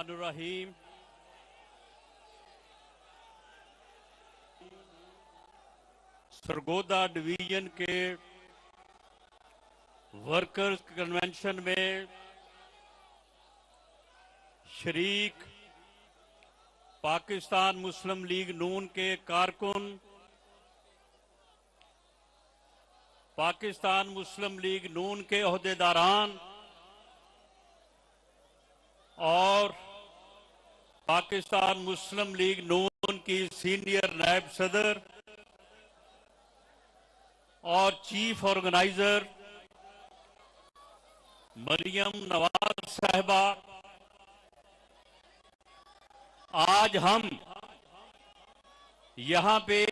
बिस्मिल्लाहिर्रहमानिर्रहीम। सरगोदा डिवीजन के workers convention में शरीक पाकिस्तान मुस्लिम लीग नून के कारकुन, पाकिस्तान मुस्लिम लीग नून के ओहदेदारान और पाकिस्तान मुस्लिम लीग नून की सीनियर नायब सदर और चीफ ऑर्गेनाइजर मरियम नवाज साहिबा, आज हम यहां पे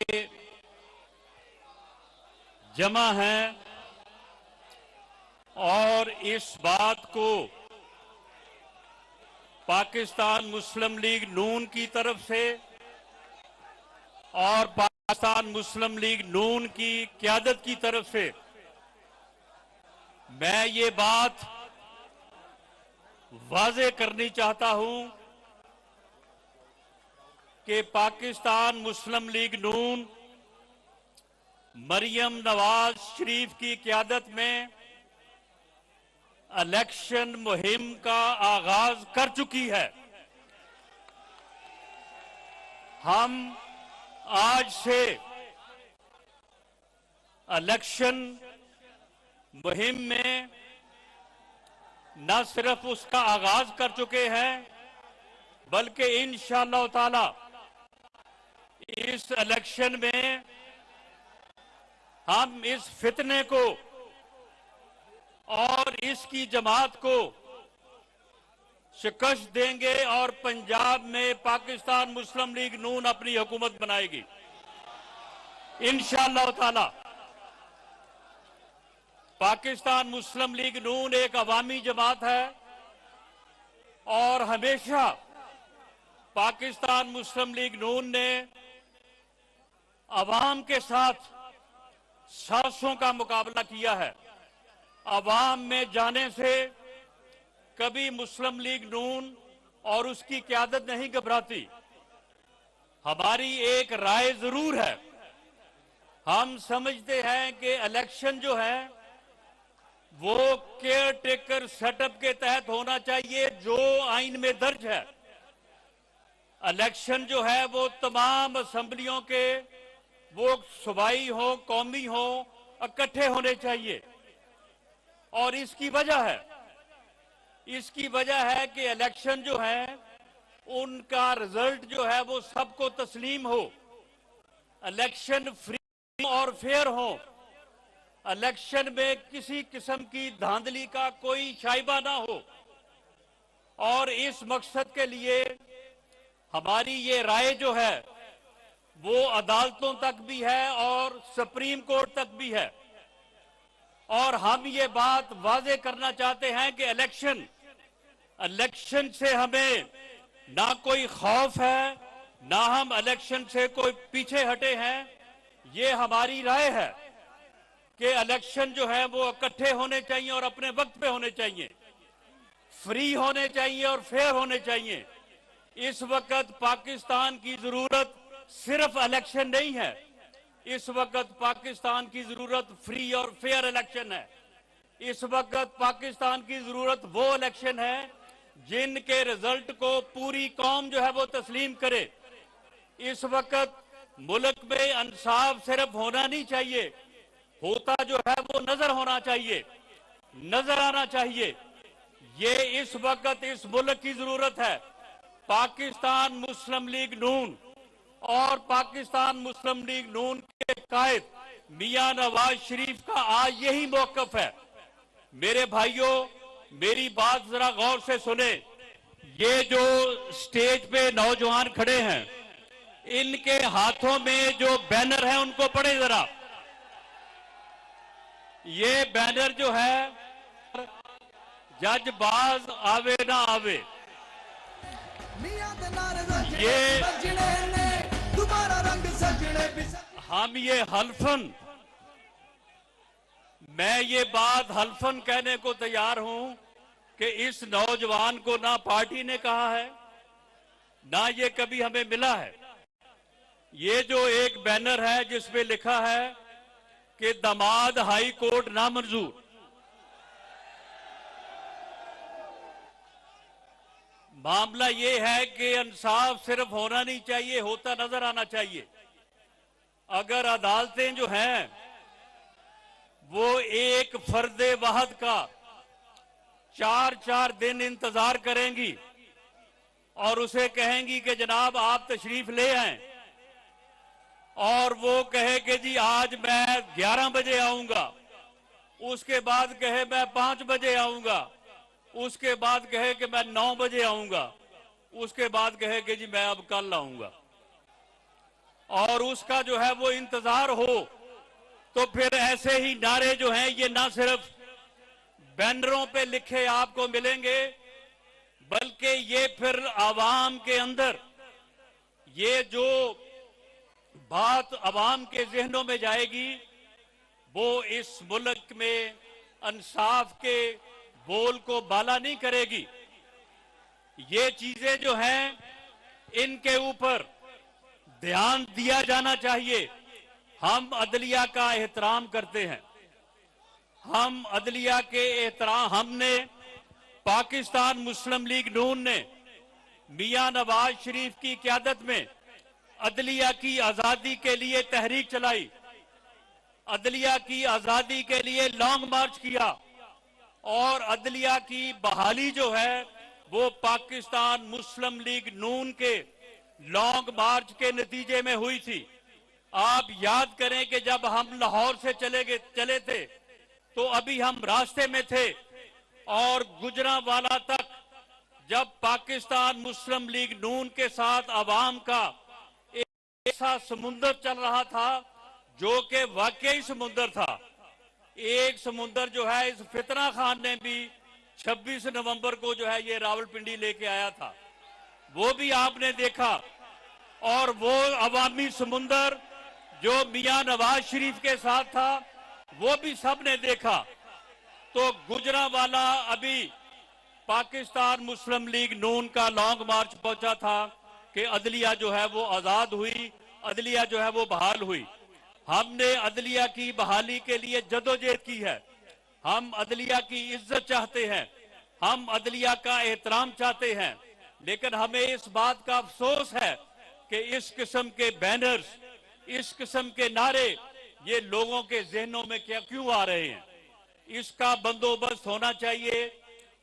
जमा हैं और इस बात को पाकिस्तान मुस्लिम लीग नून की तरफ से और पाकिस्तान मुस्लिम लीग नून की क़यादत की तरफ से मैं ये बात वाज़े करनी चाहता हूं कि पाकिस्तान मुस्लिम लीग नून मरियम नवाज शरीफ की क़यादत में इलेक्शन मुहिम का आगाज कर चुकी है। हम आज से इलेक्शन मुहिम में न सिर्फ उसका आगाज कर चुके हैं बल्कि इंशाअल्लाह ताला इस इलेक्शन में हम इस फितने को और इसकी जमात को शिकस्त देंगे और पंजाब में पाकिस्तान मुस्लिम लीग नून अपनी हुकूमत बनाएगी इंशाअल्लाह ताला। पाकिस्तान मुस्लिम लीग नून एक अवामी जमात है और हमेशा पाकिस्तान मुस्लिम लीग नून ने अवाम के साथ साजिशों का मुकाबला किया है। अवाम में जाने से कभी मुस्लिम लीग नून और उसकी क़यादत नहीं घबराती। हमारी एक राय जरूर है, हम समझते हैं कि इलेक्शन जो है वो केयर टेकर सेटअप के तहत होना चाहिए जो आइन में दर्ज है। इलेक्शन जो है वो तमाम असेंबलियों के, वो सूबाई हो कौमी हो, इकट्ठे होने चाहिए और इसकी वजह है कि इलेक्शन जो है उनका रिजल्ट जो है वो सबको तस्लीम हो, इलेक्शन फ्री और फेयर हो, इलेक्शन में किसी किस्म की धांधली का कोई शाइबा ना हो। और इस मकसद के लिए हमारी ये राय जो है वो अदालतों तक भी है और सुप्रीम कोर्ट तक भी है और हम ये बात वाजे करना चाहते हैं कि इलेक्शन से हमें ना कोई खौफ है, ना हम इलेक्शन से कोई पीछे हटे हैं। ये हमारी राय है कि इलेक्शन जो है वो इकट्ठे होने चाहिए और अपने वक्त पे होने चाहिए, फ्री होने चाहिए और फेयर होने चाहिए। इस वक्त पाकिस्तान की जरूरत सिर्फ इलेक्शन नहीं है, इस वक्त पाकिस्तान की जरूरत फ्री और फेयर इलेक्शन है। इस वक्त पाकिस्तान की जरूरत वो इलेक्शन है जिनके रिजल्ट को पूरी कौम जो है वो तस्लीम करे। इस वक्त मुल्क में इंसाफ सिर्फ होना नहीं चाहिए, होता जो है वो नजर होना चाहिए, नजर आना चाहिए। ये इस वक्त इस मुल्क की जरूरत है। पाकिस्तान मुस्लिम लीग नून और पाकिस्तान मुस्लिम लीग नून के कायद मियां नवाज शरीफ का आज यही मौकफ है। मेरे भाइयों, मेरी बात जरा गौर से सुने। ये जो स्टेज पे नौजवान खड़े हैं, इनके हाथों में जो बैनर है उनको पढ़े जरा। ये बैनर जो है, जज बाज आवे ना आवे, ये हम ये हल्फन, मैं ये बात हल्फन कहने को तैयार हूं कि इस नौजवान को ना पार्टी ने कहा है, ना ये कभी हमें मिला है। ये जो एक बैनर है जिसपे लिखा है कि दामाद हाई कोर्ट नामंजूर, मामला ये है कि इंसाफ सिर्फ होना नहीं चाहिए, होता नजर आना चाहिए। अगर अदालतें जो हैं वो एक फर्दे वाहद का 4-4 दिन इंतजार करेंगी और उसे कहेंगी कि जनाब आप तशरीफ ले आए, और वो कहे कि जी आज मैं 11 बजे आऊंगा, उसके बाद कहे मैं 5 बजे आऊंगा, उसके बाद कहे कि मैं 9 बजे आऊंगा, उसके बाद कहे कि जी मैं अब कल आऊंगा, और उसका जो है वो इंतजार हो, तो फिर ऐसे ही नारे जो हैं ये ना सिर्फ बैनरों पे लिखे आपको मिलेंगे, बल्कि ये फिर आवाम के अंदर ये जो बात आवाम के जहनों में जाएगी वो इस मुल्क में इंसाफ के बोल को बाला नहीं करेगी। ये चीजें जो हैं इनके ऊपर ध्यान दिया जाना चाहिए। हम अदलिया का एहतराम करते हैं, हम अदलिया के एहतराम, हमने पाकिस्तान मुस्लिम लीग नून ने मियां नवाज शरीफ की क़यादत में अदलिया की आजादी के लिए तहरीक चलाई, अदलिया की आजादी के लिए लॉन्ग मार्च किया, और अदलिया की बहाली जो है वो पाकिस्तान मुस्लिम लीग नून के लॉन्ग मार्च के नतीजे में हुई थी। आप याद करें कि जब हम लाहौर से चले थे तो अभी हम रास्ते में थे, और गुजरांवाला तक जब पाकिस्तान मुस्लिम लीग नून के साथ अवाम का ऐसा समुंदर चल रहा था जो कि वाकई समुंदर था। एक समुंदर जो है इस फितना खान ने भी 26 नवंबर को जो है ये रावलपिंडी लेके आया था, वो भी आपने देखा, और वो अवामी समुंदर जो मियां नवाज शरीफ के साथ था वो भी सबने देखा। तो गुजरांवाला अभी पाकिस्तान मुस्लिम लीग नून का लॉन्ग मार्च पहुंचा था कि अदलिया जो है वो आजाद हुई, अदलिया जो है वो बहाल हुई। हमने अदलिया की बहाली के लिए जदोजहद की है, हम अदलिया की इज्जत चाहते हैं, हम अदलिया का एहतराम चाहते हैं, लेकिन हमें इस बात का अफसोस है कि इस किस्म के बैनर्स, इस किस्म के नारे ये लोगों के जहनों में क्यों आ रहे हैं। इसका बंदोबस्त होना चाहिए,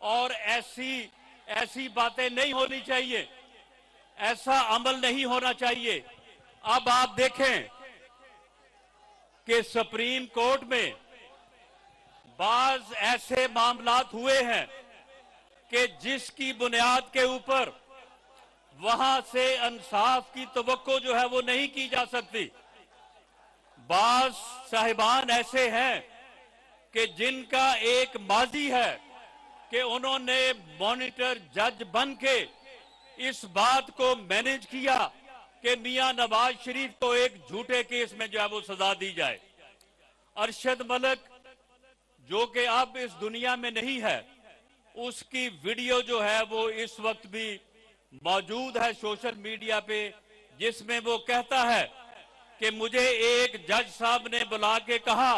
और ऐसी बातें नहीं होनी चाहिए, ऐसा अमल नहीं होना चाहिए। अब आप देखें कि सुप्रीम कोर्ट में बाज ऐसे मामलात हुए हैं कि जिसकी बुनियाद के ऊपर वहां से इंसाफ की तवक्को जो है वो नहीं की जा सकती। बाज साहिबान ऐसे हैं कि जिनका एक माजी है कि उन्होंने मॉनिटर जज बन के इस बात को मैनेज किया कि मियां नवाज शरीफ को एक झूठे केस में जो है वो सजा दी जाए। अरशद मलिक जो कि अब इस दुनिया में नहीं है, उसकी वीडियो जो है वो इस वक्त भी मौजूद है सोशल मीडिया पे, जिसमें वो कहता है कि मुझे एक जज साहब ने बुला के कहा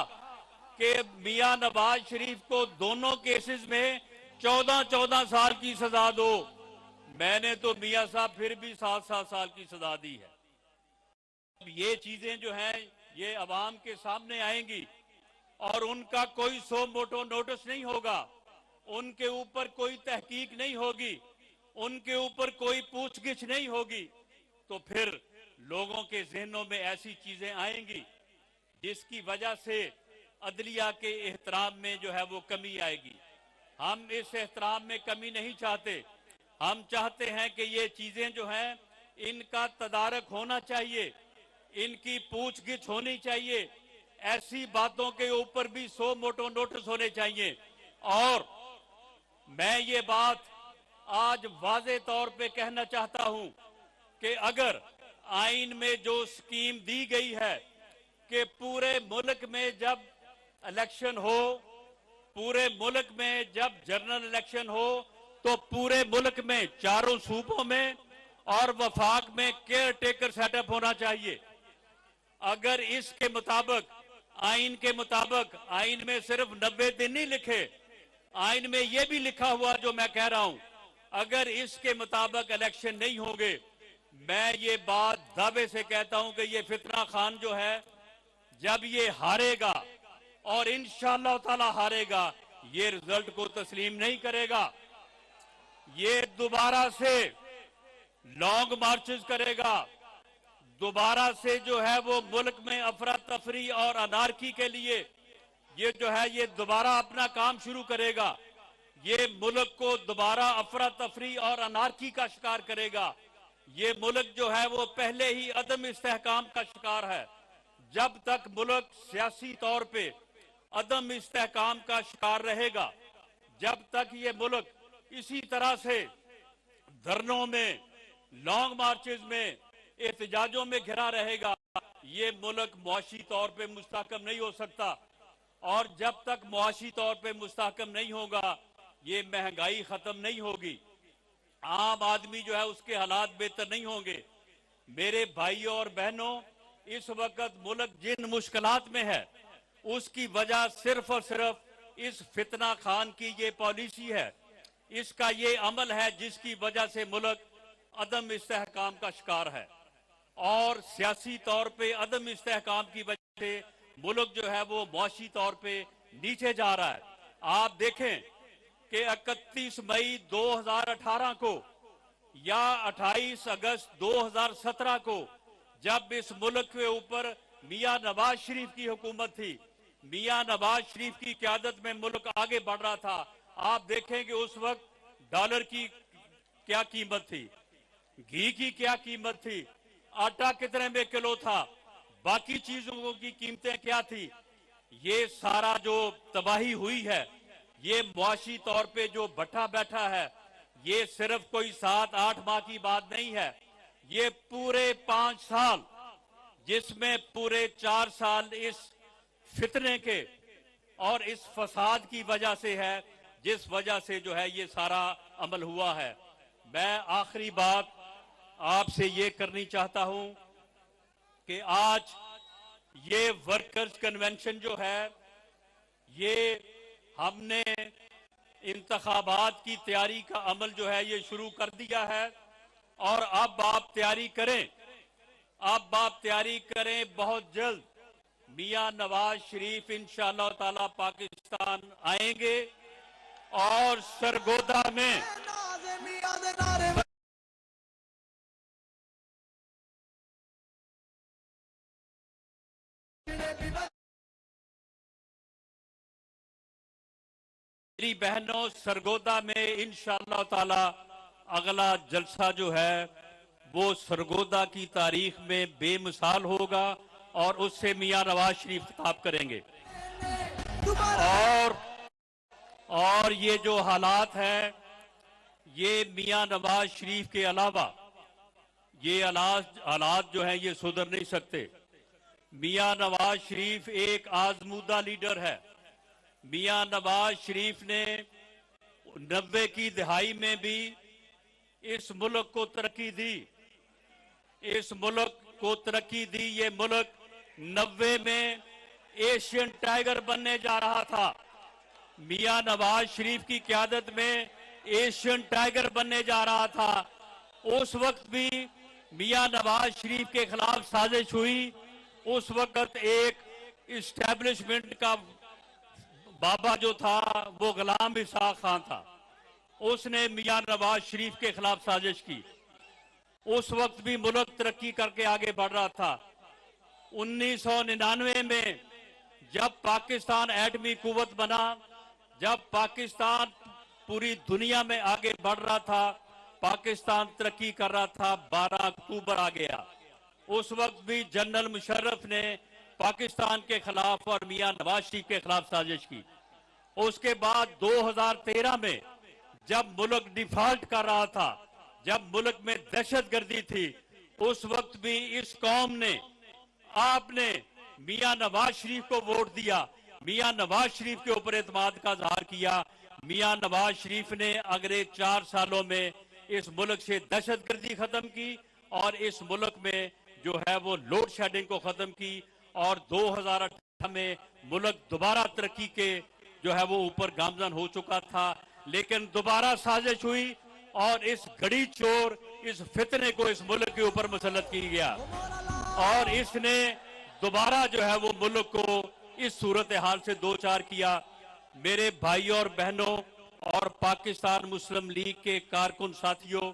कि मियां नवाज शरीफ को दोनों केसेस में 14-14 साल की सजा दो। मैंने तो मियां साहब फिर भी 7-7 साल की सजा दी है। ये चीजें जो हैं ये अवाम के सामने आएंगी और उनका कोई सो मोटो नोटिस नहीं होगा, उनके ऊपर कोई तहकीक नहीं होगी, उनके ऊपर कोई पूछगिछ नहीं होगी, तो फिर लोगों के जहनों में ऐसी चीजें आएंगी जिसकी वजह से अदलिया के एहतराम में जो है वो कमी आएगी। हम इस एहतराम में कमी नहीं चाहते, हम चाहते हैं कि ये चीजें जो हैं इनका तदारक होना चाहिए, इनकी पूछगिछ होनी चाहिए, ऐसी बातों के ऊपर भी सो मोटो नोटिस होने चाहिए। और मैं ये बात आज वाज़े तौर पे कहना चाहता हूं कि अगर आइन में जो स्कीम दी गई है कि पूरे मुल्क में जब इलेक्शन हो पूरे मुल्क में जब जनरल इलेक्शन हो तो पूरे मुल्क में चारों सूबों में और वफाक में केयर टेकर सेटअप होना चाहिए। अगर इसके मुताबिक, आइन के मुताबिक, आइन में सिर्फ 90 दिन नहीं लिखे, आइन में यह भी लिखा हुआ जो मैं कह रहा हूं, अगर इसके मुताबिक इलेक्शन नहीं होंगे, मैं ये बात दावे से कहता हूं कि ये फितना खान जो है, जब ये हारेगा और इंशाअल्लाह ताला हारेगा, ये रिजल्ट को तस्लीम नहीं करेगा। ये दोबारा से लॉन्ग मार्चेस करेगा, दोबारा से जो है वो मुल्क में अफरा तफरी और अनारकी के लिए ये जो है ये दोबारा अपना काम शुरू करेगा। ये मुल्क को दोबारा अफरा तफरी और अनारकी का शिकार करेगा। ये मुल्क जो है वो पहले ही अदम इस्तेहकाम का शिकार है। जब तक मुल्क सियासी तौर पे अदम इस्तेहकाम का शिकार रहेगा, जब तक ये मुल्क इसी तरह से धरनों में, लॉन्ग मार्चेस में, एहतजाजों में घिरा रहेगा, ये मुल्क मुआशी तौर पे मुस्तहकम नहीं हो सकता। और जब तक मुआशी तौर पे मुस्तहकम नहीं होगा, ये महंगाई खत्म नहीं होगी, आम आदमी जो है उसके हालात बेहतर नहीं होंगे। मेरे भाइयों और बहनों, इस वक्त मुल्क जिन मुश्किलात में है, उसकी वजह सिर्फ और सिर्फ इस फितना खान की ये पॉलिसी है, इसका ये अमल है, जिसकी वजह से मुल्क अदम इस्तेहकाम का शिकार है। और सियासी तौर पे अदम इस्तेहकाम की वजह से मुल्क जो है वो मुआशी तौर पे नीचे जा रहा है। आप देखें कि 31 मई 2018 को या 28 अगस्त 2017 को, जब इस मुल्क के ऊपर मियां नवाज शरीफ की हुकूमत थी, मियां नवाज शरीफ की क़यादत में मुल्क आगे बढ़ रहा था, आप देखें कि उस वक्त डॉलर की क्या कीमत थी, घी की क्या कीमत थी, आटा कितने में किलो था, बाकी चीजों की कीमतें क्या थी। ये सारा जो तबाही हुई है, ये मुआशी तौर पे जो भट्टा बैठा है, ये सिर्फ कोई 7-8 माह की बात नहीं है, ये पूरे 5 साल, जिसमें पूरे 4 साल इस फितने के और इस फसाद की वजह से है, जिस वजह से जो है ये सारा अमल हुआ है। मैं आखिरी बात आपसे ये करनी चाहता हूं कि आज ये वर्कर्स कन्वेंशन जो है, ये हमने इंतखाबात की तैयारी का अमल जो है ये शुरू कर दिया है। और अब आप तैयारी करें, अब आप तैयारी करें, बहुत जल्द मियां नवाज शरीफ इंशाअल्लाह ताला पाकिस्तान आएंगे और सरगोदा में मेरी बहनों, सरगोदा में इंशाअल्लाह ताला अगला जलसा जो है वो सरगोदा की तारीख में बेमिसाल होगा और उससे मियां नवाज शरीफ खिताब करेंगे। और ये जो हालात हैं, ये मियां नवाज शरीफ के अलावा ये हालात जो हैं ये सुधर नहीं सकते। मियां नवाज शरीफ एक आजमूदा लीडर है। मियां नवाज शरीफ ने 90 की दहाई में भी इस मुल्क को तरक्की दी, इस मुल्क को तरक्की दी। ये मुल्क 90 में एशियन टाइगर बनने जा रहा था। मियां नवाज शरीफ की क़यादत में एशियन टाइगर बनने जा रहा था। उस वक्त भी मियां नवाज शरीफ के खिलाफ साजिश हुई। उस वक्त एक इस्टेब्लिशमेंट का बाबा जो था वो गुलाम इसाक खान था, उसने मियां नवाज शरीफ के खिलाफ साजिश की। उस वक्त भी मुल्क तरक्की करके आगे बढ़ रहा था। 1999 में जब पाकिस्तान एटमी कुव्वत बना, जब पाकिस्तान पूरी दुनिया में आगे बढ़ रहा था, पाकिस्तान तरक्की कर रहा था, 12 अक्टूबर आ गया। उस वक्त भी जनरल मुशर्रफ ने पाकिस्तान के खिलाफ और मियां नवाज शरीफ के खिलाफ साजिश की। उसके बाद 2013 में जब मुल्क डिफॉल्ट कर रहा था, जब मुल्क में दहशतगर्दी थी, उस वक्त भी इस कौम ने, आपने मियां नवाज शरीफ को वोट दिया। मियां नवाज शरीफ के ऊपर एतमाद का इजहार किया। मियां नवाज शरीफ ने अगले 4 सालों में इस मुल्क से दहशतगर्दी खत्म की और इस मुल्क में जो है वो लोड शेडिंग को खत्म की और 2018 में मुल्क दोबारा तरक्की के जो है वो ऊपर गामजन हो चुका था, लेकिन दोबारा साजिश हुई और इस घड़ी चोर, इस फितने को इस मुल्क के ऊपर मुसल्लत किया गया और इसने दोबारा जो है वो मुल्क को इस सूरत हाल से दो चार किया। मेरे भाइयों और बहनों और पाकिस्तान मुस्लिम लीग के कारकुन साथियों,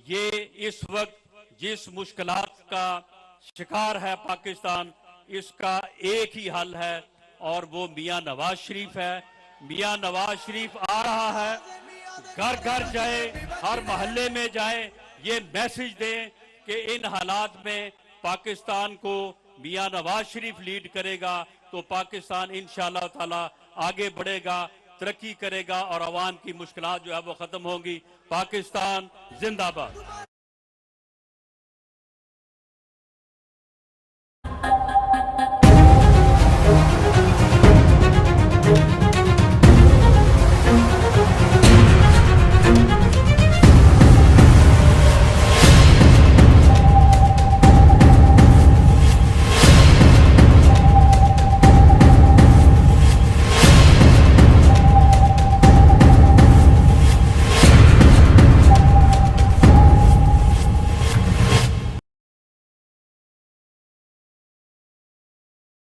ये इस वक्त जिस मुश्किलात का शिकार है पाकिस्तान, इसका एक ही हल है और वो मियां नवाज शरीफ है। मियां नवाज शरीफ आ रहा है, घर घर जाए, हर मोहल्ले में जाए, ये मैसेज दें कि इन हालात में पाकिस्तान को मियां नवाज शरीफ लीड करेगा तो पाकिस्तान इंशाअल्लाह ताला आगे बढ़ेगा, तरक्की करेगा और अवाम की मुश्किलात जो है वो खत्म होंगी। पाकिस्तान जिंदाबाद।